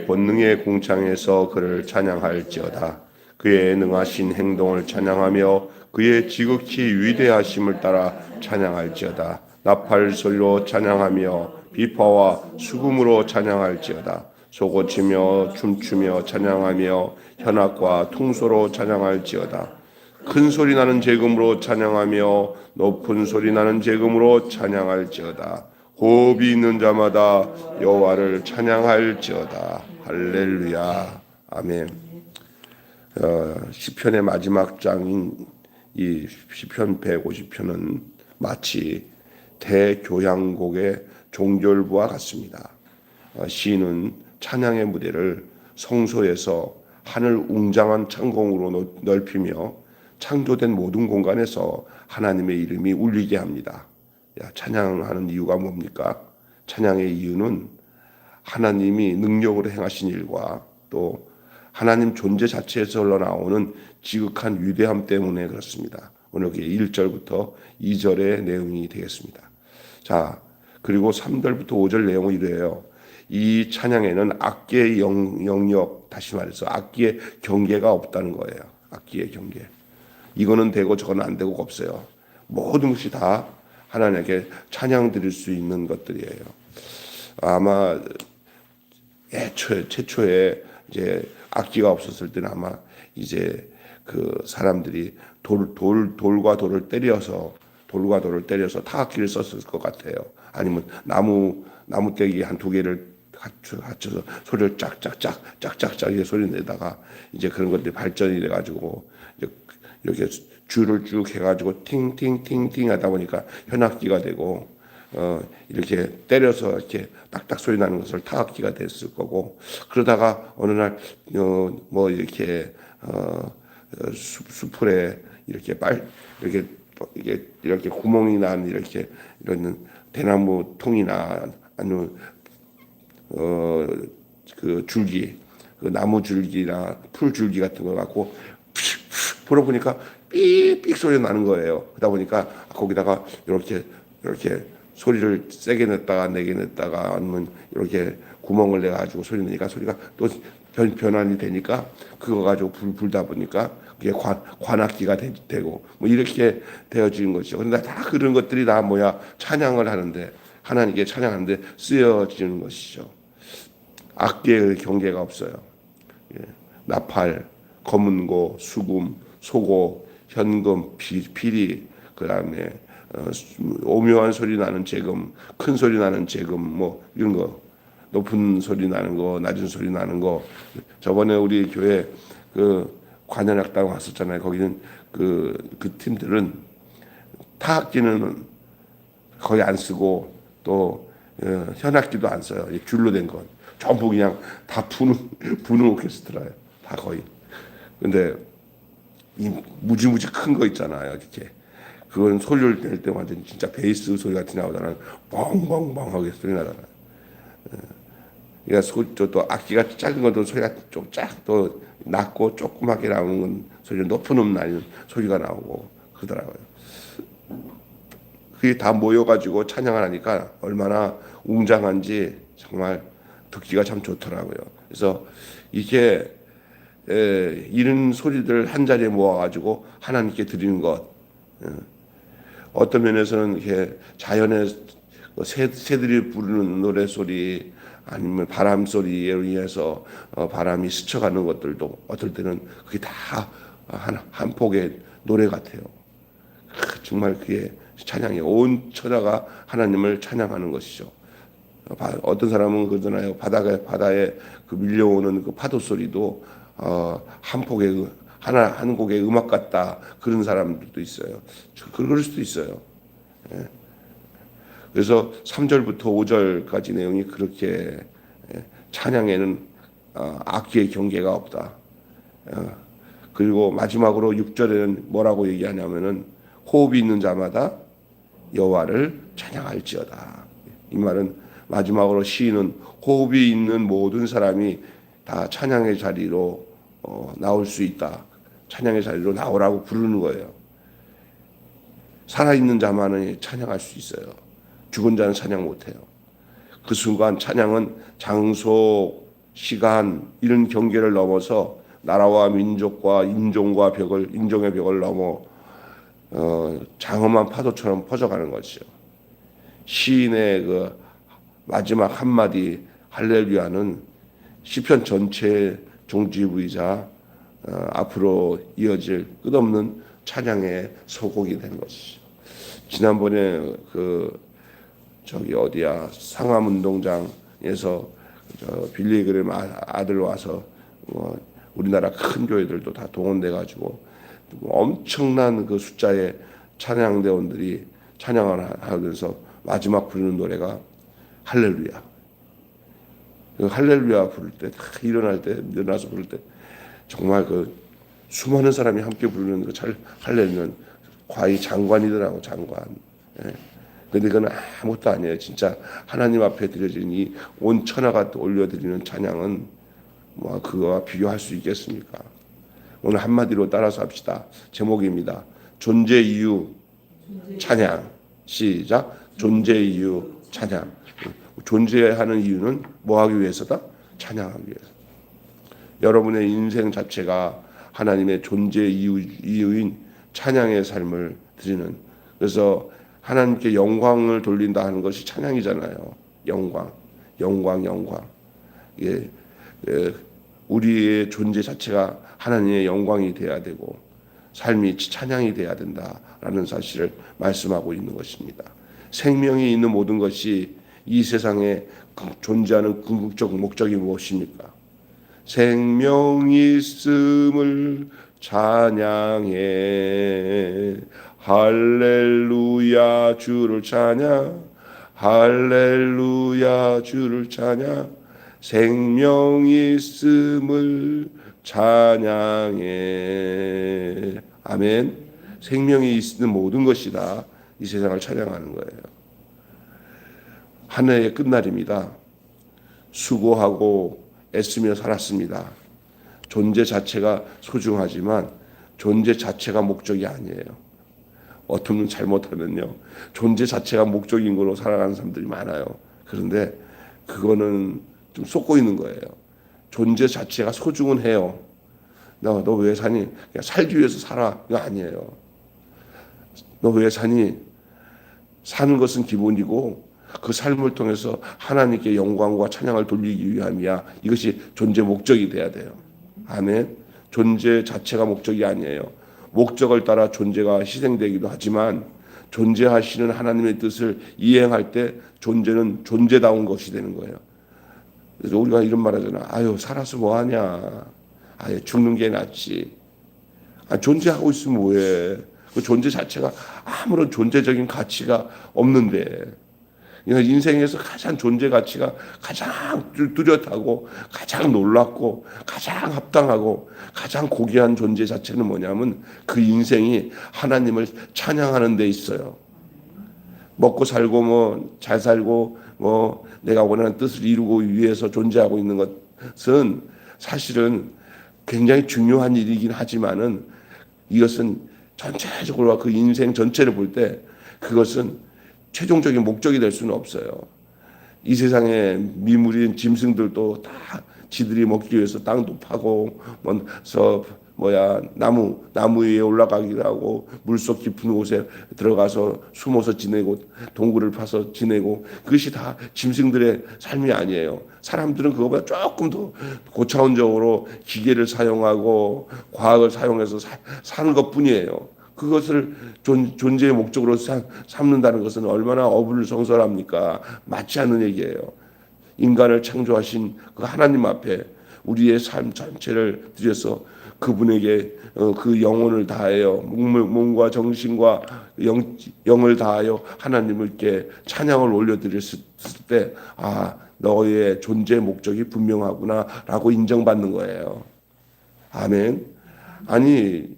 그의 권능의 공창에서 그를 찬양할지어다. 그의 능하신 행동을 찬양하며 그의 지극히 위대하심을 따라 찬양할지어다. 나팔 소리로 찬양하며 비파와 수금으로 찬양할지어다. 소고치며 춤추며 찬양하며 현악과 통소로 찬양할지어다. 큰 소리 나는 제금으로 찬양하며 높은 소리 나는 제금으로 찬양할지어다. 호흡이 있는 자마다 여호와를 찬양할지어다. 할렐루야. 아멘. 시편의 마지막 장인 이 시편 150편은 마치 대교향곡의 종결부와 같습니다. 시인은 찬양의 무대를 성소에서 하늘 웅장한 창공으로 넓히며 창조된 모든 공간에서 하나님의 이름이 울리게 합니다. 찬양하는 이유가 뭡니까? 찬양의 이유는 하나님이 능력으로 행하신 일과 또 하나님 존재 자체에서 흘러나오는 지극한 위대함 때문에 그렇습니다. 오늘 1절부터 2절의 내용이 되겠습니다. 자, 그리고 3절부터 5절 내용은 이래요. 이 찬양에는 악기의 영역, 다시 말해서 악기의 경계가 없다는 거예요. 악기의 경계. 이거는 되고 저거는 안 되고 없어요. 모든 것이 다 하나님께 찬양 드릴 수 있는 것들이에요. 아마 최초에 이제 악기가 없었을 때는 아마 이제 그 사람들이 돌과 돌을 때려서 타악기를 썼을 것 같아요. 아니면 나무 떼기 한 두 개를 합쳐서 소리를 짝짝짝 이렇게 소리 내다가 이제 그런 것들이 발전이 돼가지고 이렇게 줄을 쭉 해가지고 팅팅팅팅 하다 보니까 현악기가 되고 이렇게 때려서 이렇게 딱딱 소리 나는 것을 타악기가 됐을 거고, 그러다가 어느 날 뭐 이렇게 수풀에 이렇게 이렇게 구멍이 난 이렇게 이런 대나무 통이나 아니면 그 줄기, 그 나무 줄기나 풀 줄기 같은 거 갖고 불어보니까 삑삑 소리 나는 거예요. 그러다 보니까 거기다가 이렇게 소리를 세게 냈다가 내게 냈다가 아니면 이렇게 구멍을 내 가지고 소리 내니까 소리가 또 변환이 되니까 그거 가지고 불다 보니까 그게 관악기가 되고 뭐 이렇게 되어지는 것이죠. 그런데 다 그런 것들이 다 뭐야? 찬양을 하는데, 하나님께 찬양하는데 쓰여지는 것이죠. 악기의 경계가 없어요. 나팔, 검은고, 수금, 소고, 현금, 피리, 그 다음에 오묘한 소리 나는 제금, 큰 소리 나는 제금, 뭐 이런 거, 높은 소리 나는 거, 낮은 소리 나는 거. 저번에 우리 교회 그 관현악당 왔었잖아요. 거기는 그 팀들은 타악기는 거의 안 쓰고 또 현악기도 안 써요. 줄로 된 건 전부 그냥 다 부는 오케스트라예요. 다 거의. 근데 이 무지무지 큰 거 있잖아요. 이렇게. 그건 소리를 낼 때 완전 진짜 베이스 소리 같이 나오잖아요. 뻥뻥뻥하게 소리 나잖아요. 그러니까 또 악기가 작은 것도 소리가 좀 또 낮고 조그맣게 나오는 건 소리가 높은 나는 소리가 나오고 그러더라고요. 그게 다 모여가지고 찬양을 하니까 얼마나 웅장한지 정말 듣기가 참 좋더라고요. 그래서 이게 이런 소리들 한 자리에 모아가지고 하나님께 드리는 것, 어떤 면에서는 이렇게 자연의 새들이 부르는 노래 소리 아니면 바람 소리에 의해서 바람이 스쳐가는 것들도 어떨 때는 그게 다 한 폭의 노래 같아요. 정말 그게 찬양이 온 천하가 하나님을 찬양하는 것이죠. 어떤 사람은 그러잖아요. 바다에 그 밀려오는 그 파도 소리도 한 폭의 한 곡의 음악 같다, 그런 사람들도 있어요. 그럴 수도 있어요. 예. 그래서 3절부터 5절까지 내용이 그렇게 찬양에는 악기의 경계가 없다. 그리고 마지막으로 6절에는 뭐라고 얘기하냐면은 호흡이 있는 자마다 여호와를 찬양할지어다. 이 말은 마지막으로 시인은 호흡이 있는 모든 사람이 다 찬양의 자리로 나올 수 있다. 찬양의 자리로 나오라고 부르는 거예요. 살아있는 자만이 찬양할 수 있어요. 죽은 자는 찬양 못해요. 그 순간 찬양은 장소, 시간 이런 경계를 넘어서 나라와 민족과 인종과 인종의 벽을 넘어 장엄한 파도처럼 퍼져가는 것이죠. 시인의 그 마지막 한마디 할렐루야는 시편 전체의 종지부이자 앞으로 이어질 끝없는 찬양의 서곡이 된 것이죠. 지난번에 상암운동장에서 빌리 그램 아들 와서 우리나라 큰 교회들도 다 동원돼 가지고 엄청난 그 숫자의 찬양대원들이 찬양을 하면서 마지막 부르는 노래가 할렐루야. 그 할렐루야 부를 때, 일어나서 부를 때 정말 그 수많은 사람이 함께 부르는 그 할렐루야는 과히 장관이더라고, 장관. 예. 근데 그건 아무것도 아니에요. 진짜 하나님 앞에 드려진 이 온 천하가 올려드리는 찬양은 뭐 그거와 비교할 수 있겠습니까? 오늘 한마디로 따라서 합시다. 제목입니다. 존재 이유 찬양. 시작. 존재 이유 찬양. 존재하는 이유는 뭐 하기 위해서다? 찬양하기 위해서. 여러분의 인생 자체가 하나님의 존재 이유인 찬양의 삶을 드리는, 그래서 하나님께 영광을 돌린다 하는 것이 찬양이잖아요. 영광. 예, 우리의 존재 자체가 하나님의 영광이 돼야 되고 삶이 찬양이 돼야 된다라는 사실을 말씀하고 있는 것입니다. 생명이 있는 모든 것이 이 세상에 존재하는 궁극적 목적이 무엇입니까? 생명이 있음을 찬양해. 할렐루야 주를 찬양. 할렐루야 주를 찬양. 생명이 있음을 찬양해. 아멘. 생명이 있는 모든 것이 다 이 세상을 찬양하는 거예요. 한 해의 끝날입니다. 수고하고 애쓰며 살았습니다. 존재 자체가 소중하지만 존재 자체가 목적이 아니에요. 어떤 잘못하면요, 존재 자체가 목적인 걸로 살아가는 사람들이 많아요. 그런데 그거는 좀 속고 있는 거예요. 존재 자체가 소중은 해요. 너 왜 사니? 그냥 살기 위해서 살아. 이거 아니에요. 너 왜 사니? 사는 것은 기본이고 그 삶을 통해서 하나님께 영광과 찬양을 돌리기 위함이야. 이것이 존재 목적이 돼야 돼요. 아멘. 존재 자체가 목적이 아니에요. 목적을 따라 존재가 희생되기도 하지만 존재하시는 하나님의 뜻을 이행할 때 존재는 존재다운 것이 되는 거예요. 그래서 우리가 이런 말 하잖아. 아유, 살아서 뭐하냐. 아예 죽는 게 낫지. 존재하고 있으면 뭐해. 그 존재 자체가 아무런 존재적인 가치가 없는데, 인생에서 가장 존재 가치가 가장 뚜렷하고 가장 놀랍고 가장 합당하고 가장 고귀한 존재 자체는 뭐냐면 그 인생이 하나님을 찬양하는 데 있어요. 먹고 살고 뭐 잘 살고 뭐 내가 원하는 뜻을 이루고 위해서 존재하고 있는 것은 사실은 굉장히 중요한 일이긴 하지만은 이것은 전체적으로 그 인생 전체를 볼 때 그것은 최종적인 목적이 될 수는 없어요. 이 세상에 미물인 짐승들도 다 지들이 먹기 위해서 땅도 파고 나무 위에 올라가기도 하고 물속 깊은 곳에 들어가서 숨어서 지내고 동굴을 파서 지내고, 그것이 다 짐승들의 삶이 아니에요. 사람들은 그거보다 조금 더 고차원적으로 기계를 사용하고 과학을 사용해서 사는 것뿐이에요. 그것을 존재의 목적으로 삼는다는 것은 얼마나 어불성설합니까? 맞지 않는 얘기예요. 인간을 창조하신 그 하나님 앞에 우리의 삶 전체를 들여서 그분에게 그 영혼을 다하여 몸과 정신과 영을 다하여 하나님께 찬양을 올려드렸을 때, 아, 너의 존재 목적이 분명하구나라고 인정받는 거예요. 아멘. 아니,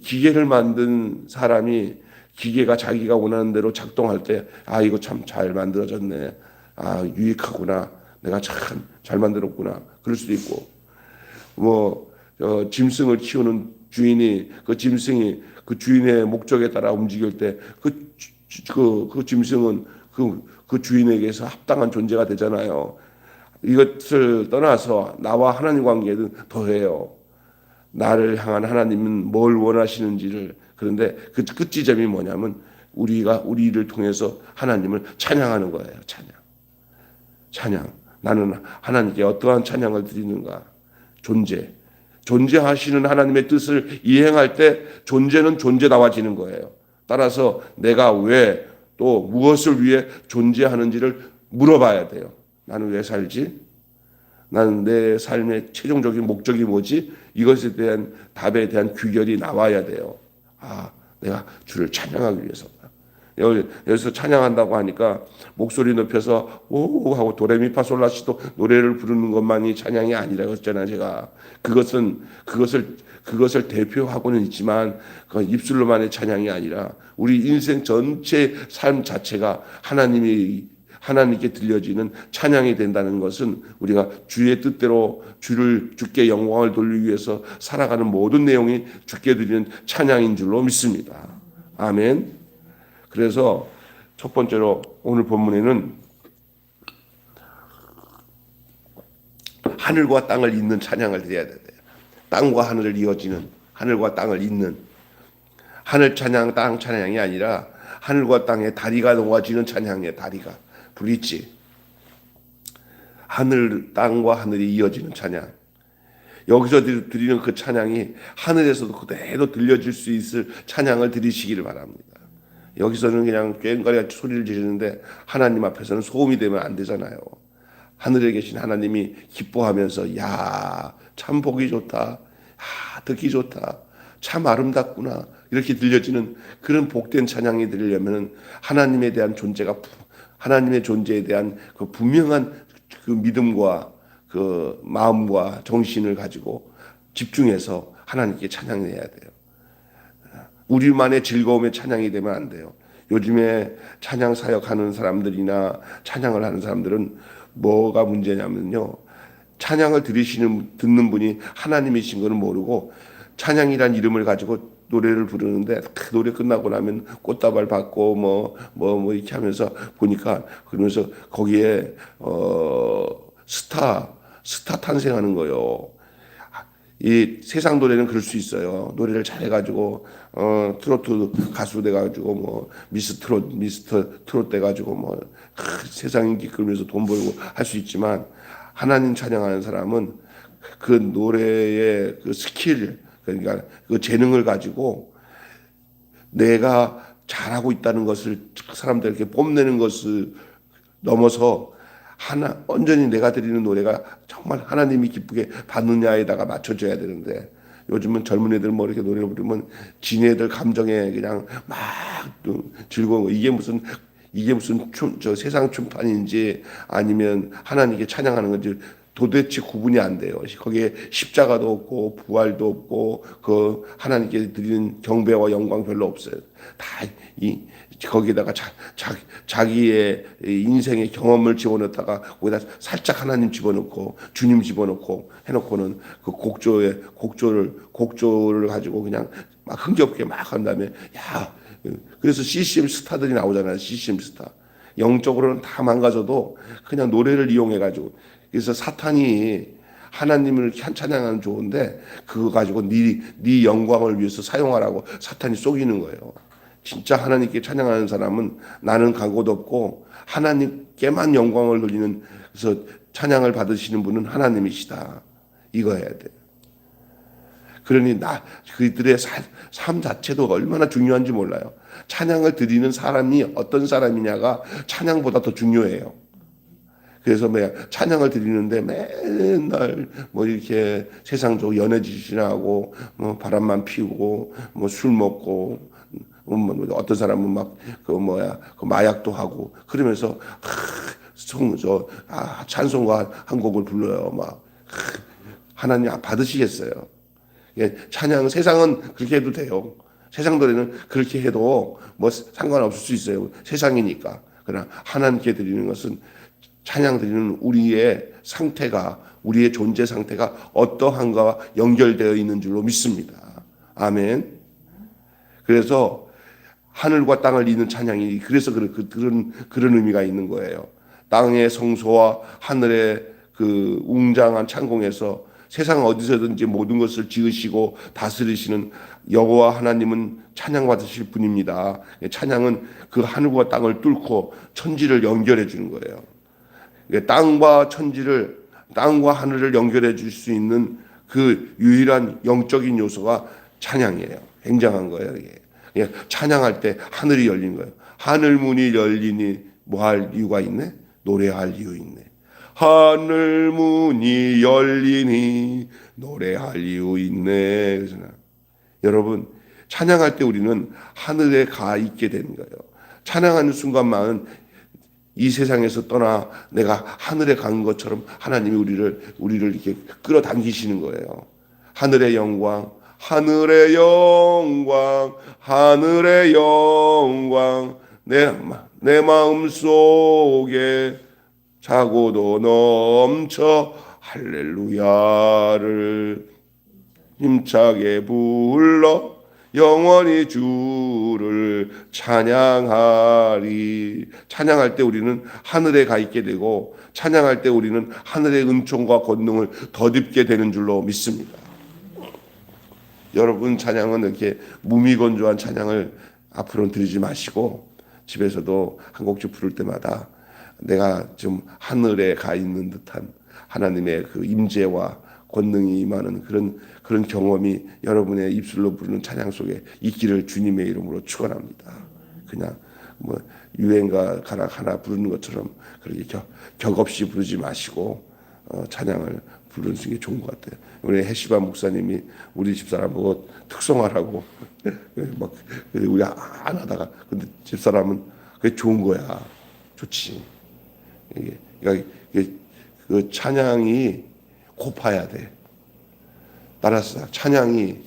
기계를 만든 사람이 기계가 자기가 원하는 대로 작동할 때, 아, 이거 참 잘 만들어졌네. 아, 유익하구나. 내가 참 잘 만들었구나. 그럴 수도 있고, 짐승을 키우는 주인이 그 짐승이 그 주인의 목적에 따라 움직일 때 그 짐승은 그 주인에게서 합당한 존재가 되잖아요. 이것을 떠나서 나와 하나님 관계는 더해요. 나를 향한 하나님은 뭘 원하시는지를. 그런데 그 끝지점이 뭐냐면 우리가 우리를 통해서 하나님을 찬양하는 거예요. 찬양. 나는 하나님께 어떠한 찬양을 드리는가? 존재하시는 하나님의 뜻을 이행할 때 존재는 존재다워지는 거예요. 따라서 내가 왜 또 무엇을 위해 존재하는지를 물어봐야 돼요. 나는 왜 살지? 나는 내 삶의 최종적인 목적이 뭐지? 이것에 대한 답에 대한 귀결이 나와야 돼요. 내가 주를 찬양하기 위해서다. 여기서 찬양한다고 하니까 목소리 높여서 오 하고 도레미파솔라시도 노래를 부르는 것만이 찬양이 아니라고 했잖아요. 제가 그것을 대표하고는 있지만 그 입술로만의 찬양이 아니라 우리 인생 전체 삶 자체가 하나님께 들려지는 찬양이 된다는 것은 우리가 주의 뜻대로 주께 영광을 돌리기 위해서 살아가는 모든 내용이 주께 드리는 찬양인 줄로 믿습니다. 아멘. 그래서 첫 번째로 오늘 본문에는 하늘과 땅을 잇는 찬양을 드려야 돼요. 땅과 하늘을 이어지는, 하늘과 땅을 잇는, 하늘 찬양, 땅 찬양이 아니라 하늘과 땅의 다리가 놓아지는 찬양이에요. 다리가 브릿지. 하늘, 땅과 하늘이 이어지는 찬양. 여기서 드리는 그 찬양이 하늘에서도 그대로 들려질 수 있을 찬양을 드리시기를 바랍니다. 여기서는 그냥 꽹과리같이 소리를 지르는데 하나님 앞에서는 소음이 되면 안 되잖아요. 하늘에 계신 하나님이 기뻐하면서 참 보기 좋다. 듣기 좋다. 참 아름답구나. 이렇게 들려지는 그런 복된 찬양이 들으려면 하나님에 대한 존재가, 하나님의 존재에 대한 그 분명한 그 믿음과 그 마음과 정신을 가지고 집중해서 하나님께 찬양해야 돼요. 우리만의 즐거움의 찬양이 되면 안 돼요. 요즘에 찬양 사역하는 사람들이나 찬양을 하는 사람들은 뭐가 문제냐면요. 찬양을 듣는 분이 하나님이신 것을 모르고 찬양이란 이름을 가지고 노래를 부르는데 그 노래 끝나고 나면 꽃다발 받고 뭐 이렇게 하면서 보니까 그러면서 거기에 스타 탄생하는 거예요. 이 세상 노래는 그럴 수 있어요. 노래를 잘해가지고 트로트 가수 돼가지고 뭐 미스터 트롯 돼가지고 뭐 세상 인기 끌면서 돈 벌고 할 수 있지만 하나님 찬양하는 사람은 그 노래의 그 스킬, 그러니까 그 재능을 가지고 내가 잘하고 있다는 것을 사람들에게 뽐내는 것을 넘어서 온전히 내가 드리는 노래가 정말 하나님이 기쁘게 받느냐에다가 맞춰줘야 되는데 요즘은 젊은 애들 뭐 이렇게 노래 부르면 지네들 감정에 그냥 막 즐거운 거. 이게 무슨 세상 춤판인지 아니면 하나님께 찬양하는 건지 도대체 구분이 안 돼요. 거기에 십자가도 없고 부활도 없고 그 하나님께 드리는 경배와 영광 별로 없어요. 다 거기에다가 자기의 인생의 경험을 집어넣다가 거기다 살짝 하나님 집어넣고 주님 집어넣고 해놓고는 그 곡조를 가지고 그냥 막 흥겹게 막 한 다음에 그래서 CCM 스타들이 나오잖아요. CCM 스타. 영적으로는 다 망가져도 그냥 노래를 이용해 가지고 그래서 사탄이 하나님을 찬양하는 좋은데 그거 가지고 네 영광을 위해서 사용하라고 사탄이 속이는 거예요. 진짜 하나님께 찬양하는 사람은 나는 광고도 없고 하나님께만 영광을 돌리는 그래서 찬양을 받으시는 분은 하나님이시다. 이거 해야 돼. 그러니 그들의 삶 자체도 얼마나 중요한지 몰라요. 찬양을 드리는 사람이 어떤 사람이냐가 찬양보다 더 중요해요. 그래서 찬양을 드리는데 맨날 뭐 이렇게 세상적으로 연애짓이나 하고 뭐 바람만 피우고 뭐 술 먹고 어떤 사람은 그 마약도 하고 그러면서 찬송가 한 곡을 불러요. 하나님 받으시겠어요? 찬양 세상은 그렇게 해도 돼요. 세상 노래는 그렇게 해도 뭐 상관없을 수 있어요. 세상이니까. 그러나 하나님께 드리는 것은 찬양 드리는 우리의 상태가 우리의 존재 상태가 어떠한가와 연결되어 있는 줄로 믿습니다. 아멘. 그래서 하늘과 땅을 잇는 찬양이 그래서 그런 의미가 있는 거예요. 땅의 성소와 하늘의 그 웅장한 창공에서 세상 어디서든지 모든 것을 지으시고 다스리시는 여호와 하나님은 찬양받으실 분입니다. 찬양은 그 하늘과 땅을 뚫고 천지를 연결해 주는 거예요. 땅과 천지를, 땅과 하늘을 연결해 줄 수 있는 그 유일한 영적인 요소가 찬양이에요. 굉장한 거예요. 이게. 찬양할 때 하늘이 열린 거예요. 하늘 문이 열리니 뭐 할 이유가 있네? 노래할 이유 있네. 하늘 문이 열리니 노래할 이유 있네. 그래서 여러분, 찬양할 때 우리는 하늘에 가 있게 되는 거예요. 찬양하는 순간만은 이 세상에서 떠나 내가 하늘에 간 것처럼 하나님이 우리를 이렇게 끌어당기시는 거예요. 하늘의 영광, 하늘의 영광, 하늘의 영광, 내 마음 속에 차고도 넘쳐 할렐루야를 힘차게 불러 영원히 주를 찬양하리. 찬양할 때 우리는 하늘에 가 있게 되고, 찬양할 때 우리는 하늘의 은총과 권능을 덧입게 되는 줄로 믿습니다. 여러분, 찬양은 이렇게 무미건조한 찬양을 앞으로는 드리지 마시고 집에서도 한 곡씩 부를 때마다 내가 좀 하늘에 가 있는 듯한 하나님의 그 임재와 권능이 임하는 그런 경험이 여러분의 입술로 부르는 찬양 속에 있기를 주님의 이름으로 축원합니다. 그냥 뭐 유행가 가락 하나 부르는 것처럼 그렇게 격 없이 부르지 마시고 찬양을 부르는 게 좋은 것 같아요. 우리 해시바 목사님이 우리 집사람 보고 특성화라고 막 우리 안 하다가 근데 집사람은 그게 좋은 거야. 좋지. 이게 그 찬양이 고파야 돼. 따라서 찬양이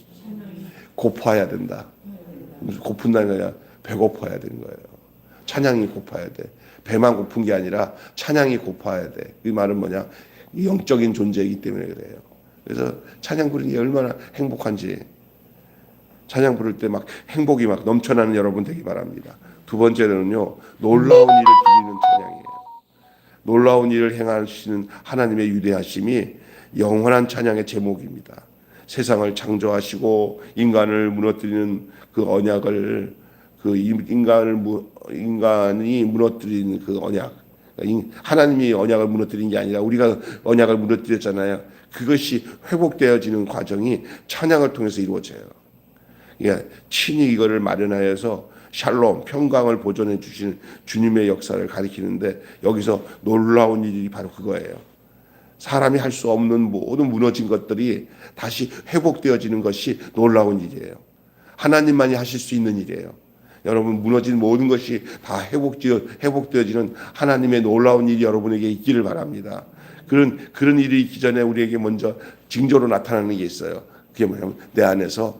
고파야 된다. 고픈다는 게 아니라 배고파야 되는 거예요. 찬양이 고파야 돼. 배만 고픈 게 아니라 찬양이 고파야 돼. 이 말은 뭐냐? 영적인 존재이기 때문에 그래요. 그래서 찬양 부르는 게 얼마나 행복한지, 찬양 부를 때 막 행복이 막 넘쳐나는 여러분 되기 바랍니다. 두 번째로는요, 놀라운 일을 드리는 찬양이에요. 놀라운 일을 행하시는 하나님의 위대하심이 영원한 찬양의 제목입니다. 세상을 창조하시고 인간을 무너뜨리는 그 언약을, 그 인간이 무너뜨리는 그 언약, 하나님이 언약을 무너뜨린 게 아니라 우리가 언약을 무너뜨렸잖아요. 그것이 회복되어지는 과정이 찬양을 통해서 이루어져요. 그러니까 친히 이거를 마련하여서 샬롬, 평강을 보존해 주시는 주님의 역사를 가리키는데, 여기서 놀라운 일이 바로 그거예요. 사람이 할 수 없는 모든 무너진 것들이 다시 회복되어지는 것이 놀라운 일이에요. 하나님만이 하실 수 있는 일이에요. 여러분, 무너진 모든 것이 다 회복되어지는 하나님의 놀라운 일이 여러분에게 있기를 바랍니다. 그런 일이 있기 전에 우리에게 먼저 징조로 나타나는 게 있어요. 그게 뭐냐면 내 안에서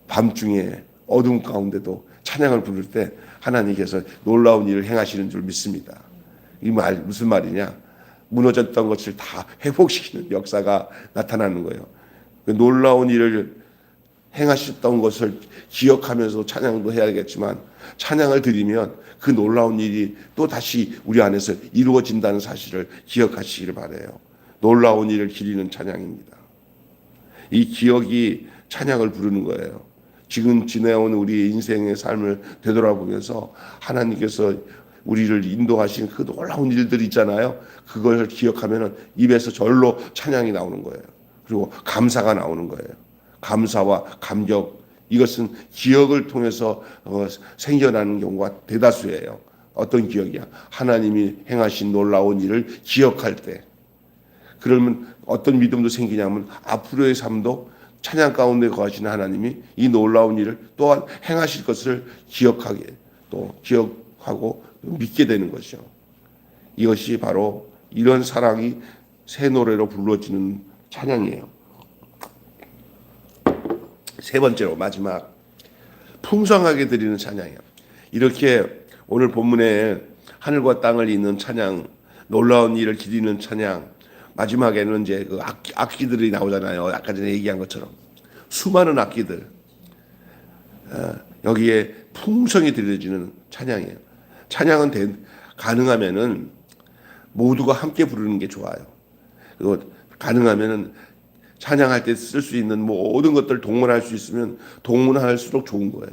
밤중에 어둠 가운데도 찬양을 부를 때 하나님께서 놀라운 일을 행하시는 줄 믿습니다. 이 말 무슨 말이냐? 무너졌던 것을 다 회복시키는 역사가 나타나는 거예요. 그 놀라운 일을 행하셨던 것을 기억하면서 찬양도 해야겠지만, 찬양을 드리면 그 놀라운 일이 또 다시 우리 안에서 이루어진다는 사실을 기억하시기를 바라요. 놀라운 일을 기리는 찬양입니다. 이 기억이 찬양을 부르는 거예요. 지금 지내온 우리 인생의 삶을 되돌아보면서 하나님께서 우리를 인도하신 그 놀라운 일들이 있잖아요. 그걸 기억하면 입에서 절로 찬양이 나오는 거예요. 그리고 감사가 나오는 거예요. 감사와 감격, 이것은 기억을 통해서 생겨나는 경우가 대다수예요. 어떤 기억이야? 하나님이 행하신 놀라운 일을 기억할 때. 그러면 어떤 믿음도 생기냐면 앞으로의 삶도 찬양 가운데 거하시는 하나님이 이 놀라운 일을 또한 행하실 것을 기억하고 믿게 되는 것이죠. 이것이 바로 이런 사랑이 새 노래로 불러지는 찬양이에요. 세 번째로 마지막, 풍성하게 드리는 찬양이에요. 이렇게 오늘 본문에 하늘과 땅을 잇는 찬양, 놀라운 일을 기리는 찬양, 마지막에는 이제 그 악기들이 나오잖아요. 아까 전에 얘기한 것처럼 수많은 악기들, 여기에 풍성히 들려지는 찬양이에요. 찬양은 가능하면은 모두가 함께 부르는 게 좋아요. 그리고 가능하면은 찬양할 때 쓸 수 있는 모든 것들 동원할 수 있으면 동원할수록 좋은 거예요.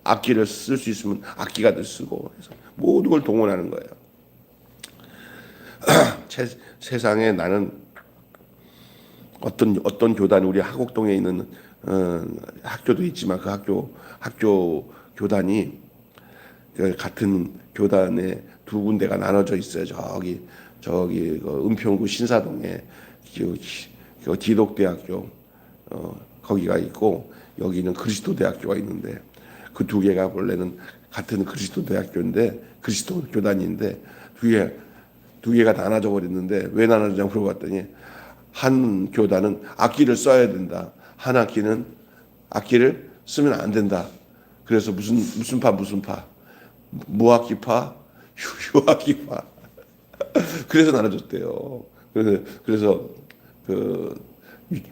악기를 쓸 수 있으면 악기가들 쓰고 해서 모든 걸 동원하는 거예요. 세상에 나는 어떤 교단, 우리 하곡동에 있는 학교도 있지만 그 학교 교단이 같은 교단에 두 군데가 나눠져 있어요. 저기 그 은평구 신사동에 그 기독대학교 거기가 있고, 여기는 그리스도대학교가 있는데 그 두 개가 원래는 같은 그리스도대학교인데 그리스도 교단인데 두 개가 나눠져 버렸는데 왜 나눠졌냐고 물어봤더니 한 교단은 악기를 써야 된다. 한 악기를 쓰면 안 된다. 그래서 무슨 파 무악기파 유악기파 그래서 나눠졌대요. 그래서 그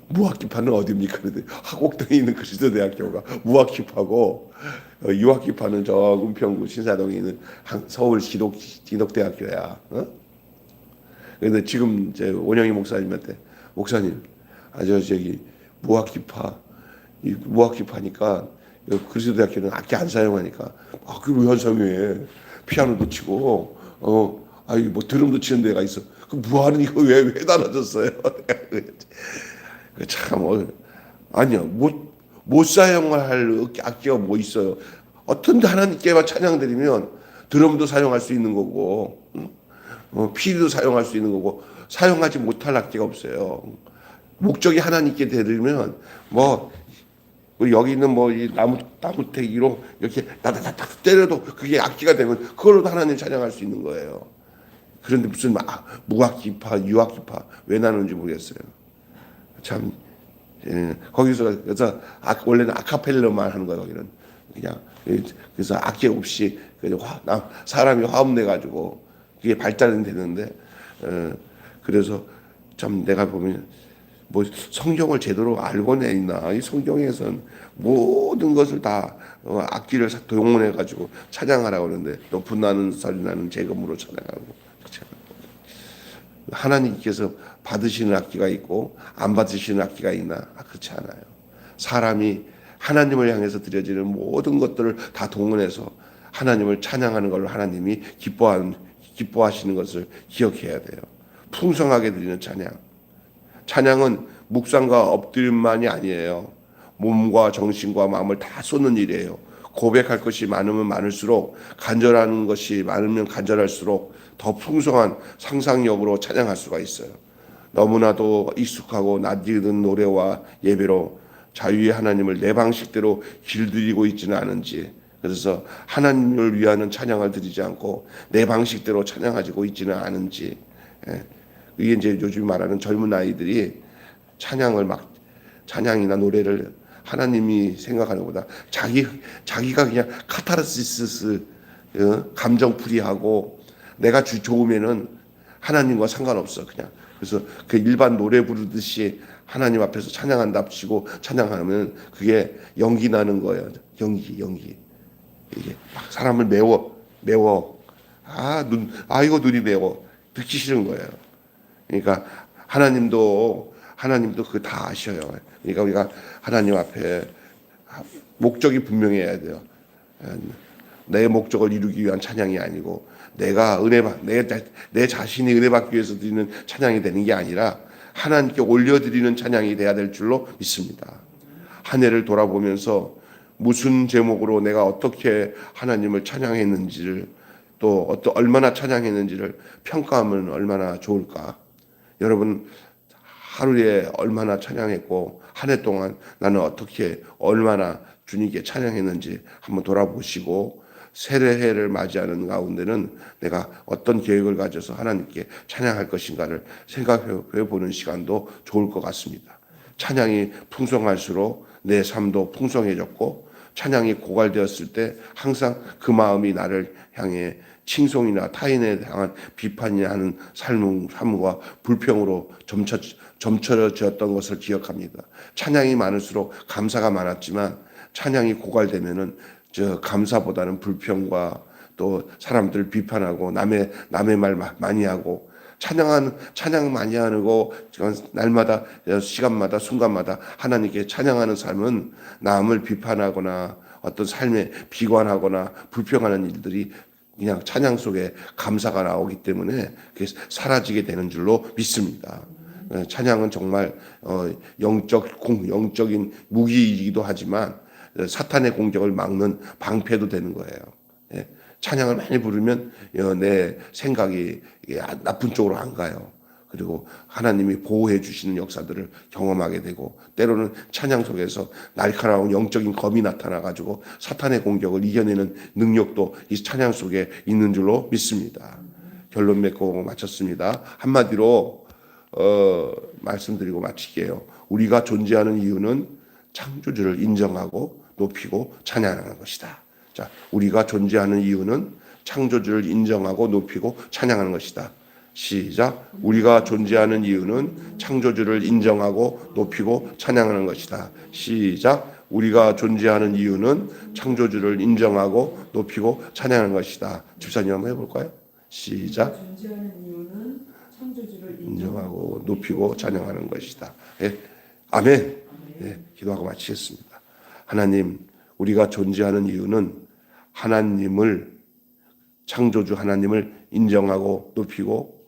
무학기파는 어디입니까? 하곡동에 있는 그리스도대학교가 무학기파고, 유학기파는 저 은평구 신사동에 있는 서울 기독대학교야. 그런데 지금 이제 원영희 목사님한테, 목사님, 저기 무학기파니까 그리스도대학교는 악기 안 사용하니까 그걸 왜 안 사용해? 피아노도 치고 뭐 드럼도 치는 데가 있어. 그 뭐하는 이거 왜 나눠졌어요? 참 아니요, 못 사용할 악기가 뭐 있어요? 어떤 하나님께만 찬양 드리면 드럼도 사용할 수 있는 거고, 피리도 사용할 수 있는 거고, 사용하지 못할 악기가 없어요. 목적이 하나님께 드리면 여기 있는 이 나무태기로 이렇게 다다닥 때려도 그게 악기가 되면 그걸로도 하나님 찬양할 수 있는 거예요. 그런데 무슨 무악기파, 유악기파 왜 나누는지 모르겠어요. 참, 그래서 원래는 아카펠라만 하는 거예요. 거기는 그냥, 그래서 악기 없이 사람이 화음 내 가지고 그게 발달은 되는데, 그래서 참 내가 보면 성경을 제대로 알고 있나? 이 성경에선 모든 것을 다 악기를 동원해 가지고 찬양하라고 하는데, 높은 나는 소리 나는 재금으로 찬양하고. 그렇죠? 하나님께서 받으시는 악기가 있고 안 받으시는 악기가 있나? 그렇지 않아요. 사람이 하나님을 향해서 드려지는 모든 것들을 다 동원해서 하나님을 찬양하는 걸로 하나님이 기뻐하시는 것을 기억해야 돼요. 풍성하게 드리는 찬양은 묵상과 엎드림만이 아니에요. 몸과 정신과 마음을 다 쏟는 일이에요. 고백할 것이 많으면 많을수록, 간절하는 것이 많으면 간절할수록 더 풍성한 상상력으로 찬양할 수가 있어요. 너무나도 익숙하고 낯익은 노래와 예배로 자유의 하나님을 내 방식대로 길들이고 있지는 않은지, 그래서 하나님을 위하는 찬양을 드리지 않고 내 방식대로 찬양하고 있지는 않은지, 이게 이제 요즘 말하는 젊은 아이들이 찬양이나 노래를 하나님이 생각하는 것보다 자기가 그냥 카타르시스, 감정풀이하고 내가 좋으면은 하나님과 상관없어, 그냥. 그래서 그 일반 노래 부르듯이 하나님 앞에서 찬양한다 치고 찬양하면 그게 연기 나는 거예요. 연기. 이게 막 사람을 매워. 이거 눈이 매워. 듣기 싫은 거예요. 그러니까 하나님도 그거 다 아셔요. 그러니까 우리가 하나님 앞에 목적이 분명해야 돼요. 내 목적을 이루기 위한 찬양이 아니고 내가 내 자신이 은혜 받기 위해서 드리는 찬양이 되는 게 아니라 하나님께 올려드리는 찬양이 돼야 될 줄로 믿습니다. 한 해를 돌아보면서 무슨 제목으로 내가 어떻게 하나님을 찬양했는지를, 또 얼마나 찬양했는지를 평가하면 얼마나 좋을까. 여러분, 하루에 얼마나 찬양했고 한 해 동안 나는 어떻게 얼마나 주님께 찬양했는지 한번 돌아보시고, 새해를 맞이하는 가운데는 내가 어떤 계획을 가져서 하나님께 찬양할 것인가를 생각해 보는 시간도 좋을 것 같습니다. 찬양이 풍성할수록 내 삶도 풍성해졌고, 찬양이 고갈되었을 때 항상 그 마음이 나를 향해 칭송이나 타인에 향한 비판이나 하는 삶과 불평으로 점쳐졌던 것을 기억합니다. 찬양이 많을수록 감사가 많았지만 찬양이 고갈되면은 감사보다는 불평과 또 사람들을 비판하고 남의 말 많이 하고 찬양 많이 하고 날마다 시간마다 순간마다 하나님께 찬양하는 삶은 남을 비판하거나 어떤 삶에 비관하거나 불평하는 일들이 그냥 찬양 속에 감사가 나오기 때문에 그게 사라지게 되는 줄로 믿습니다. 찬양은 정말 영적인 무기이기도 하지만 사탄의 공격을 막는 방패도 되는 거예요. 찬양을 많이 부르면 내 생각이 나쁜 쪽으로 안 가요. 그리고 하나님이 보호해 주시는 역사들을 경험하게 되고, 때로는 찬양 속에서 날카로운 영적인 검이 나타나가지고 사탄의 공격을 이겨내는 능력도 이 찬양 속에 있는 줄로 믿습니다. 결론 맺고 마쳤습니다. 한마디로 말씀드리고 마칠게요. 우리가 존재하는 이유는 창조주를 인정하고 높이고 찬양하는 것이다. 자, 우리가 존재하는 이유는 창조주를 인정하고 높이고 찬양하는 것이다. 시작. 우리가 존재하는 이유는 창조주를 인정하고 높이고 찬양하는 것이다. 시작. 우리가 존재하는 이유는 창조주를 인정하고 높이고 찬양하는 것이다. 집사님 한번 해볼까요? 시작. 존재하는 이유는 창조주를 인정하고 높이고 찬양하는 것이다. 예. 아멘. 예. 기도하고 마치겠습니다. 하나님, 우리가 존재하는 이유는 하나님을, 창조주 하나님을 인정하고 높이고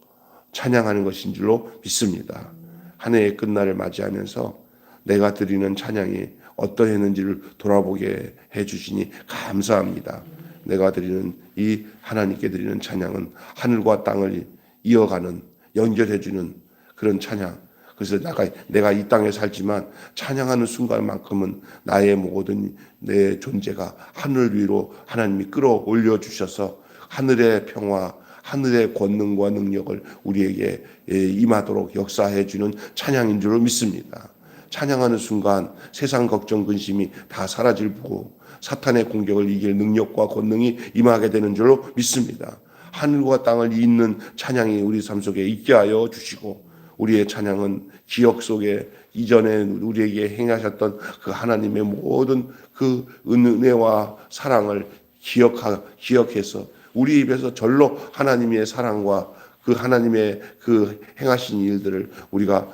찬양하는 것인 줄로 믿습니다. 한 해의 끝날을 맞이하면서 내가 드리는 찬양이 어떠했는지를 돌아보게 해주시니 감사합니다. 내가 드리는 이 하나님께 드리는 찬양은 하늘과 땅을 이어가는, 연결해주는 그런 찬양. 그래서 내가 이 땅에 살지만 찬양하는 순간만큼은 나의 모든 내 존재가 하늘 위로 하나님이 끌어올려 주셔서 하늘의 평화, 하늘의 권능과 능력을 우리에게 임하도록 역사해 주는 찬양인 줄 믿습니다. 찬양하는 순간 세상 걱정 근심이 다 사라질 거고 사탄의 공격을 이길 능력과 권능이 임하게 되는 줄로 믿습니다. 하늘과 땅을 잇는 찬양이 우리 삶 속에 있게 하여 주시고, 우리의 찬양은 기억 속에 이전에 우리에게 행하셨던 그 하나님의 모든 그 은혜와 사랑을 기억해서 우리 입에서 절로 하나님의 사랑과 그 하나님의 그 행하신 일들을 우리가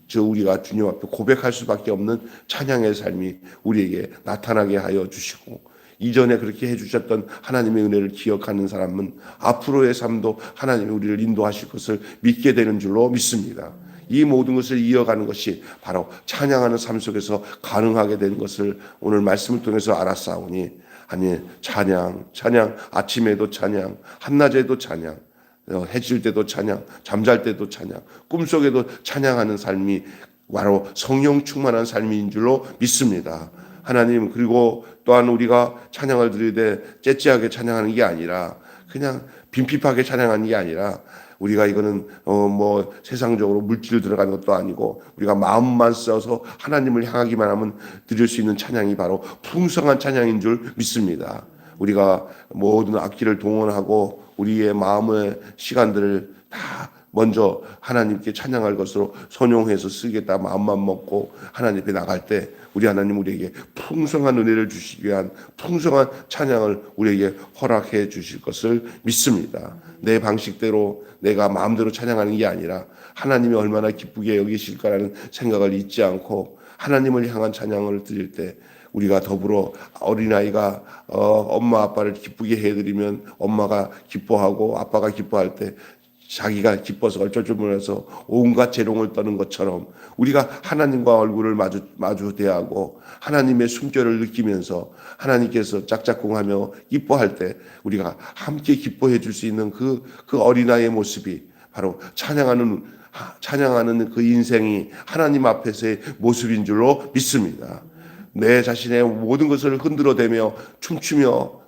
주님 앞에 고백할 수밖에 없는 찬양의 삶이 우리에게 나타나게 하여 주시고, 이전에 그렇게 해주셨던 하나님의 은혜를 기억하는 사람은 앞으로의 삶도 하나님이 우리를 인도하실 것을 믿게 되는 줄로 믿습니다. 이 모든 것을 이어가는 것이 바로 찬양하는 삶 속에서 가능하게 되는 것을 오늘 말씀을 통해서 알았사오니, 아니 찬양, 아침에도 찬양, 한낮에도 찬양, 해질 때도 찬양, 잠잘 때도 찬양, 꿈속에도 찬양하는 삶이 바로 성령 충만한 삶인 줄로 믿습니다. 하나님, 그리고 또한 우리가 찬양을 드릴 때 째째하게 찬양하는 게 아니라, 그냥 빈핍하게 찬양하는 게 아니라, 우리가 이거는 세상적으로 물질 들어가는 것도 아니고 우리가 마음만 써서 하나님을 향하기만 하면 드릴 수 있는 찬양이 바로 풍성한 찬양인 줄 믿습니다. 우리가 모든 악기를 동원하고 우리의 마음의 시간들을 다 먼저 하나님께 찬양할 것으로 선용해서 쓰겠다 마음만 먹고 하나님 앞에 나갈 때, 우리 하나님 우리에게 풍성한 은혜를 주시기 위한 풍성한 찬양을 우리에게 허락해 주실 것을 믿습니다. 내 방식대로 내가 마음대로 찬양하는 게 아니라 하나님이 얼마나 기쁘게 여기실까라는 생각을 잊지 않고 하나님을 향한 찬양을 드릴 때, 우리가 더불어 어린아이가 엄마 아빠를 기쁘게 해드리면 엄마가 기뻐하고 아빠가 기뻐할 때 자기가 기뻐서 어쩔 줄 몰라서 온갖 재롱을 떠는 것처럼, 우리가 하나님과 얼굴을 마주 대하고 하나님의 숨결을 느끼면서 하나님께서 짝짝꿍하며 기뻐할 때 우리가 함께 기뻐해 줄 수 있는 그 어린아이의 모습이 바로 찬양하는 그 인생이 하나님 앞에서의 모습인 줄로 믿습니다. 내 자신의 모든 것을 흔들어대며 춤추며,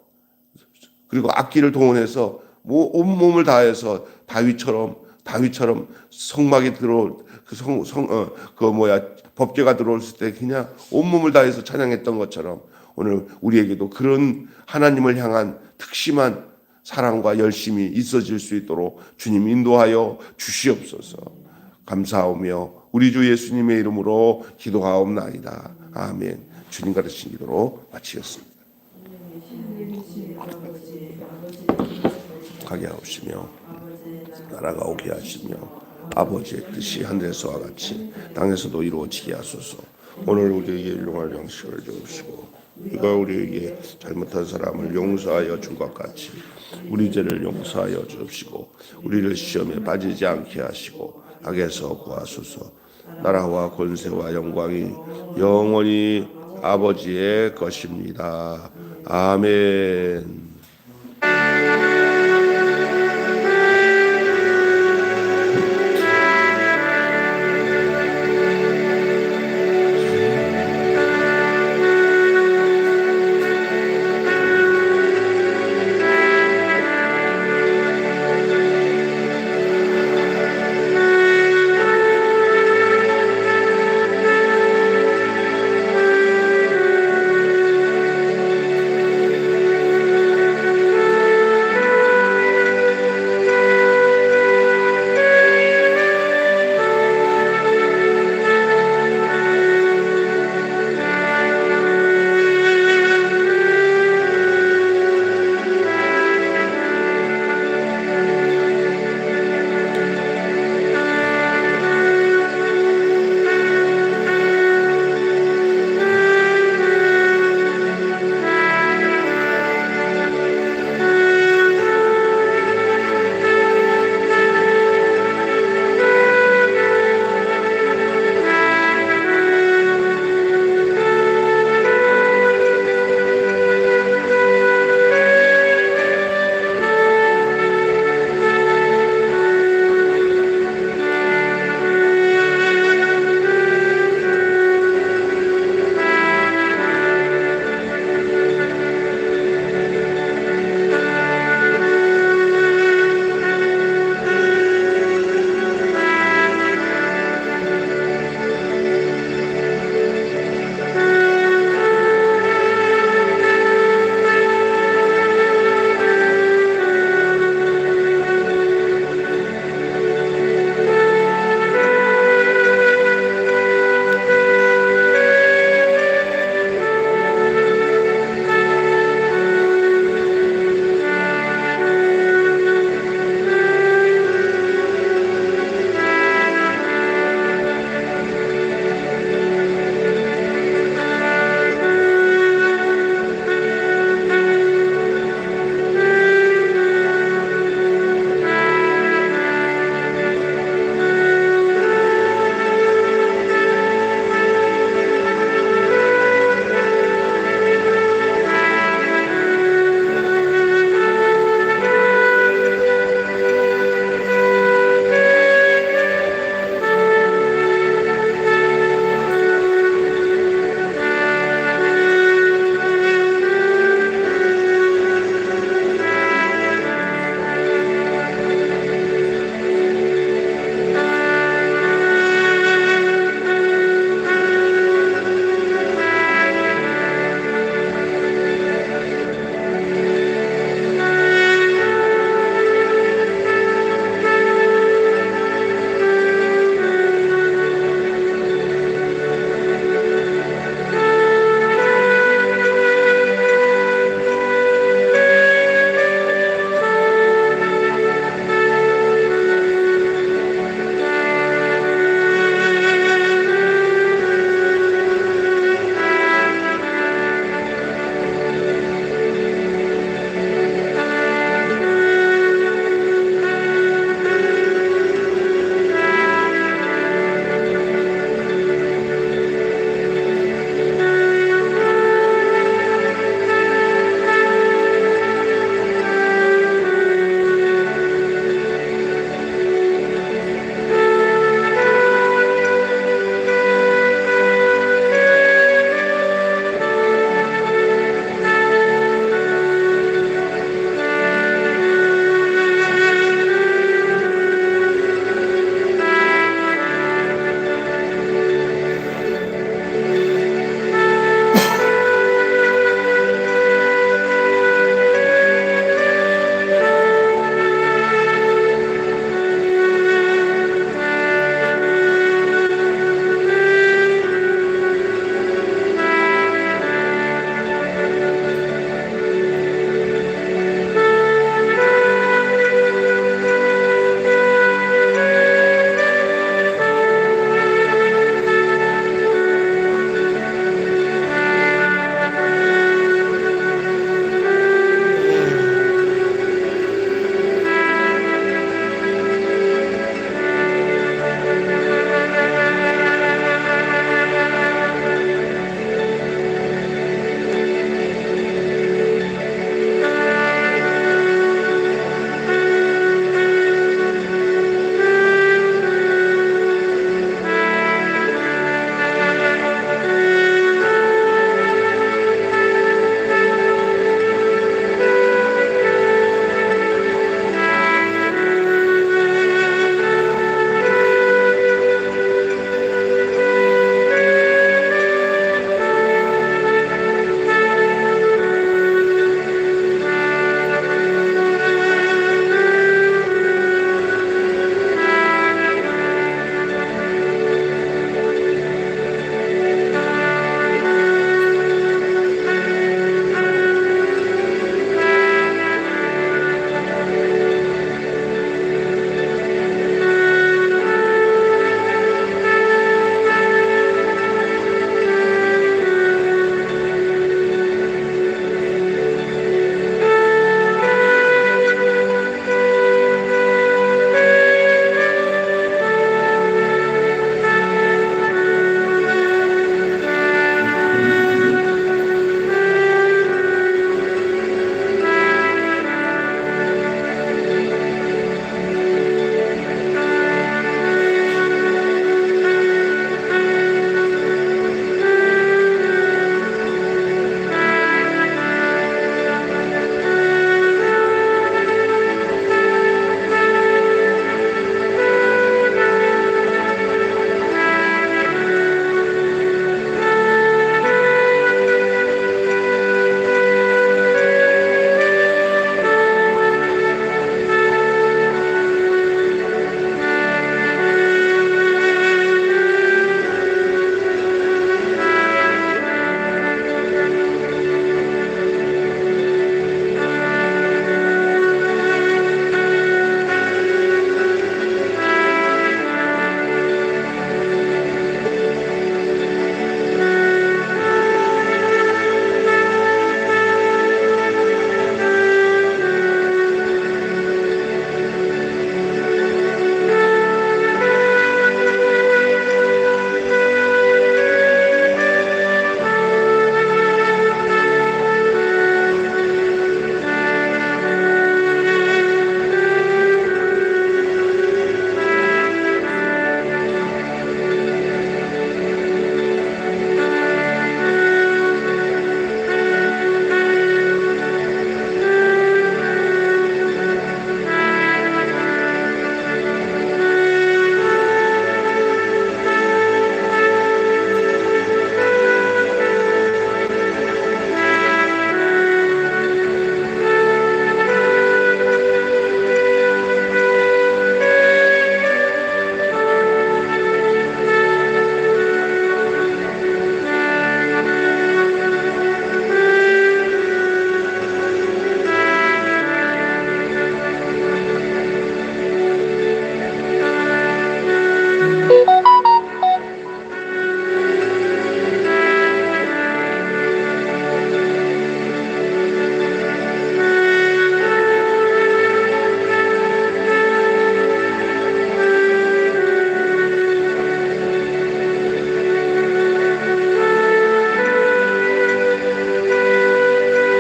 그리고 악기를 동원해서 온몸을 다해서 다윗처럼 성막에 들어올 법궤가 들어왔을 때 그냥 온몸을 다해서 찬양했던 것처럼, 오늘 우리에게도 그런 하나님을 향한 특심한 사랑과 열심이 있어질 수 있도록 주님 인도하여 주시옵소서. 감사하며 우리 주 예수님의 이름으로 기도하옵나이다. 아멘. 주님 가르친 기도로 마치겠습니다. 가게 하옵시며 나라가 오게 하시며 아버지의 뜻이 하늘에서와 같이 땅에서도 이루어지게 하소서. 오늘 우리에게 일용할 양식을 주옵시고 우리가 우리에게 잘못한 사람을 용서하여 준 것 같이 우리 죄를 용서하여 주옵시고 우리를 시험에 빠지지 않게 하시고 악에서 구하소서. 나라와 권세와 영광이 영원히 아버지의 것입니다. 아멘.